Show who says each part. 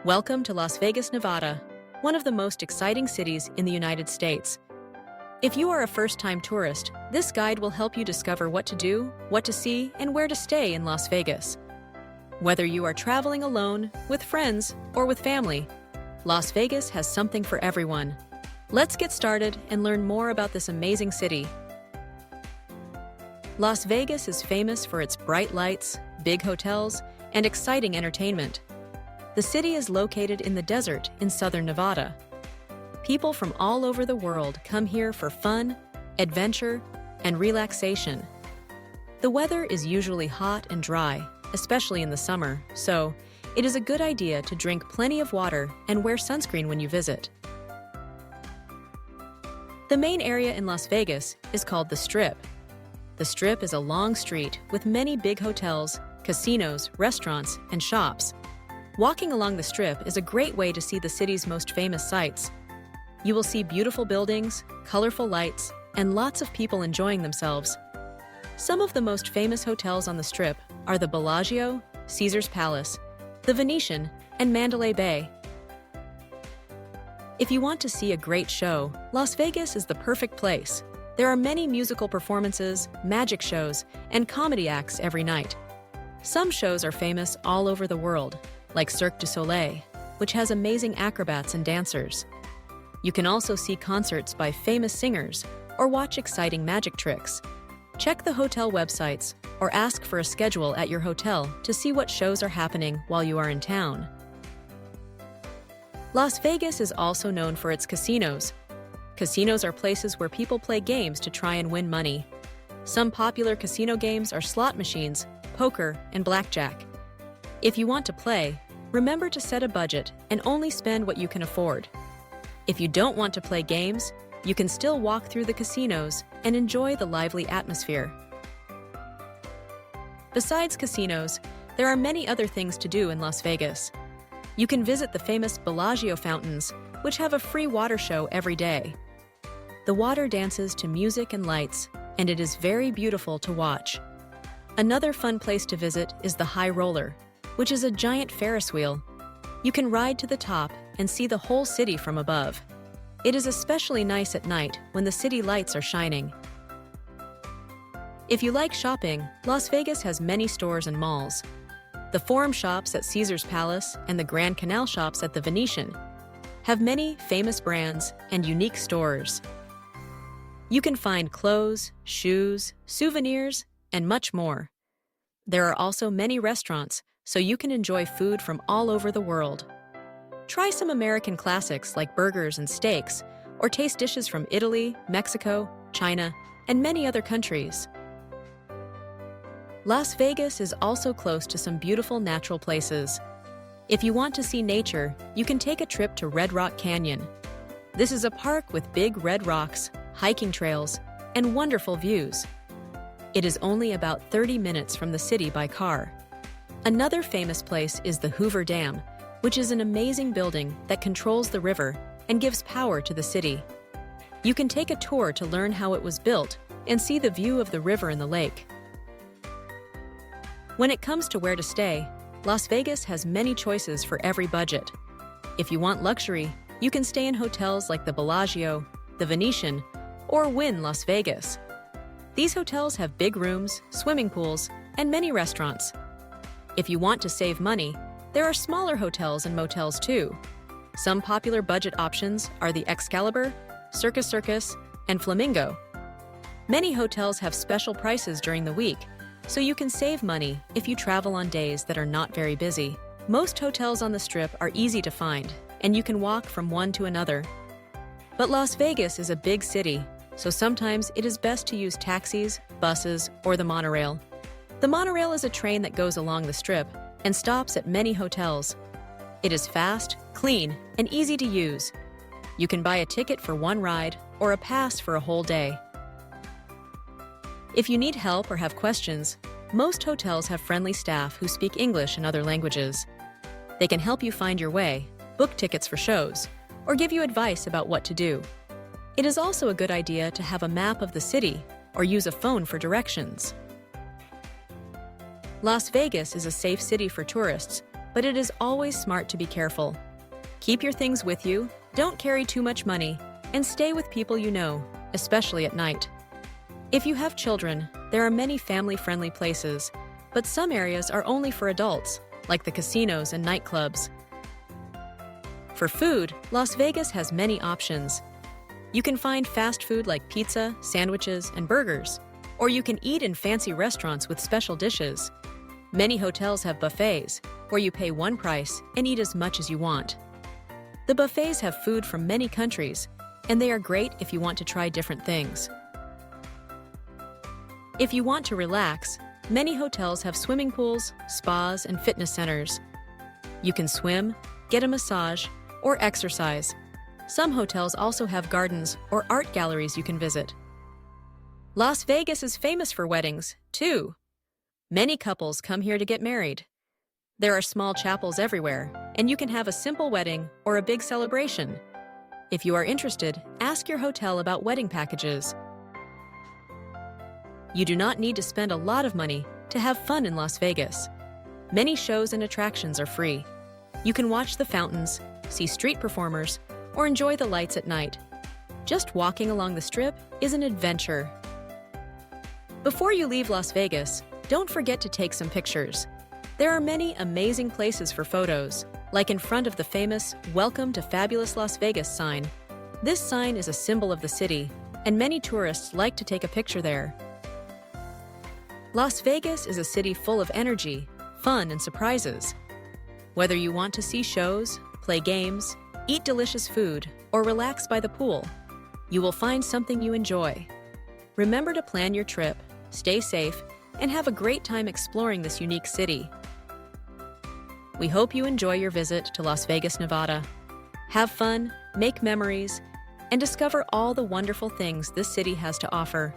Speaker 1: Welcome to Las Vegas, Nevada, one of the most exciting cities in the United States. If you are a first-time tourist, this guide will help you discover what to do, what to see, and where to stay in Las Vegas. Whether you are traveling alone, with friends, or with family, Las Vegas has something for everyone. Let's get started and learn more about this amazing city. Las Vegas is famous for its bright lights, big hotels, and exciting entertainment. The city is located in the desert in southern Nevada. People from all over the world come here for fun, adventure, and relaxation. The weather is usually hot and dry, especially in the summer, so it is a good idea to drink plenty of water and wear sunscreen when you visit. The main area in Las Vegas is called the Strip. The Strip is a long street with many big hotels, casinos, restaurants, and shops. Walking along the Strip is a great way to see the city's most famous sights. You will see beautiful buildings, colorful lights, and lots of people enjoying themselves. Some of the most famous hotels on the Strip are the Bellagio, Caesar's Palace, the Venetian, and Mandalay Bay. If you want to see a great show, Las Vegas is the perfect place. There are many musical performances, magic shows, and comedy acts every night. Some shows are famous all over the world, like Cirque du Soleil, which has amazing acrobats and dancers. You can also see concerts by famous singers or watch exciting magic tricks. Check the hotel websites or ask for a schedule at your hotel to see what shows are happening while you are in town. Las Vegas is also known for its casinos. Casinos are places where people play games to try and win money. Some popular casino games are slot machines, poker, and blackjack. If you want to play, remember to set a budget and only spend what you can afford. If you don't want to play games, you can still walk through the casinos and enjoy the lively atmosphere. Besides casinos, there are many other things to do in Las Vegas. You can visit the famous Bellagio fountains, which have a free water show every day. The water dances to music and lights, and it is very beautiful to watch. Another fun place to visit is the High Roller, which is a giant Ferris wheel. You can ride to the top and see the whole city from above. It is especially nice at night when the city lights are shining. If you like shopping, Las Vegas has many stores and malls. The Forum shops at Caesar's Palace and the Grand Canal shops at the Venetian have many famous brands and unique stores. You can find clothes, shoes, souvenirs, and much more. There are also many restaurants, so you can enjoy food from all over the world. Try some American classics like burgers and steaks, or taste dishes from Italy, Mexico, China, and many other countries. Las Vegas is also close to some beautiful natural places. If you want to see nature, you can take a trip to Red Rock Canyon. This is a park with big red rocks, hiking trails, and wonderful views. It is only about 30 minutes from the city by car. Another famous place is the Hoover Dam, which is an amazing building that controls the river and gives power to the city. You can take a tour to learn how it was built and see the view of the river and the lake. When it comes to where to stay, Las Vegas has many choices for every budget. If you want luxury, you can stay in hotels like the Bellagio, the Venetian, or Wynn Las Vegas. These hotels have big rooms, swimming pools, and many restaurants. If you want to save money, there are smaller hotels and motels too. Some popular budget options are the Excalibur, Circus, and Flamingo. Many hotels have special prices during the week, so you can save money if you travel on days that are not very busy. Most hotels on the Strip are easy to find, and you can walk from one to another. But Las Vegas is a big city, so sometimes it is best to use taxis, buses, or the monorail. The monorail is a train that goes along the Strip and stops at many hotels. It is fast, clean, and easy to use. You can buy a ticket for one ride or a pass for a whole day. If you need help or have questions, most hotels have friendly staff who speak English and other languages. They can help you find your way, book tickets for shows, or give you advice about what to do. It is also a good idea to have a map of the city or use a phone for directions. Las Vegas is a safe city for tourists, but it is always smart to be careful. Keep your things with you, don't carry too much money, and stay with people you know, especially at night. If you have children, there are many family-friendly places, but some areas are only for adults, like the casinos and nightclubs. For food, Las Vegas has many options. You can find fast food like pizza, sandwiches, and burgers, or you can eat in fancy restaurants with special dishes. Many hotels have buffets, where you pay one price and eat as much as you want. The buffets have food from many countries, and they are great if you want to try different things. If you want to relax, many hotels have swimming pools, spas, and fitness centers. You can swim, get a massage, or exercise. Some hotels also have gardens or art galleries you can visit. Las Vegas is famous for weddings, too. Many couples come here to get married. There are small chapels everywhere, and you can have a simple wedding or a big celebration. If you are interested, ask your hotel about wedding packages. You do not need to spend a lot of money to have fun in Las Vegas. Many shows and attractions are free. You can watch the fountains, see street performers, or enjoy the lights at night. Just walking along the Strip is an adventure. Before you leave Las Vegas, don't forget to take some pictures. There are many amazing places for photos, like in front of the famous "Welcome to Fabulous Las Vegas" sign. This sign is a symbol of the city, and many tourists like to take a picture there. Las Vegas is a city full of energy, fun, and surprises. Whether you want to see shows, play games, eat delicious food, or relax by the pool, you will find something you enjoy. Remember to plan your trip, stay safe, and have a great time exploring this unique city. We hope you enjoy your visit to Las Vegas, Nevada. Have fun, make memories, and discover all the wonderful things this city has to offer.